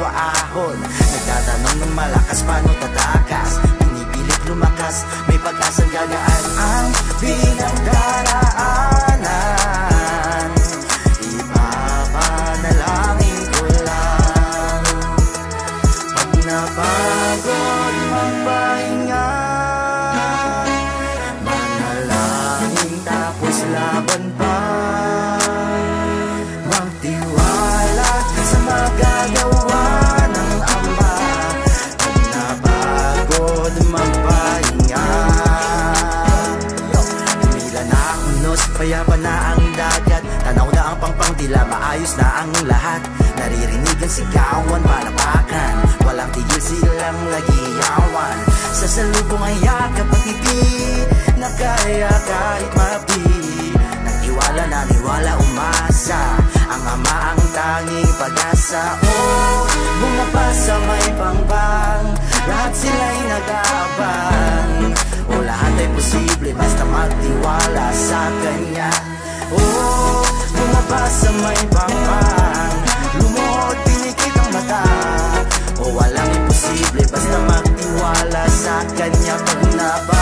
puro ahon. Nagtatanong ng malakas, paano tatakas? Pinipilit lumakas, may pag-asang gagaan ang pinagdaraanan. Ipapanalangin ko lang, pag napagod magpahinga, manalangin tapos laban pa, magtiwala sa magagawa ng Ama. Pag napagod magpahinga, umila na ang unos, payapa na ang dagat, tanaw na ang pangpang, tila maayos na ang lahat. Naririnig ang sigawan, palapakan, walang tigil silang lagiyawan. Sa salubong ay yakap at ngiti, na kaya kahit mapi. Nagtiwala, naniwala, umasa, ang Ama ang tanging pag-asa. Oh, bumaba sa may pangpang, lahat sila'y nag-aabang. O lahat ay posible, basta magtiwala sa Kanya. Oh, bumaba sa may pangpang, lumuhod, pinikit ang mata. O walang imposible, basta magtiwala sa Kanya. Pag naba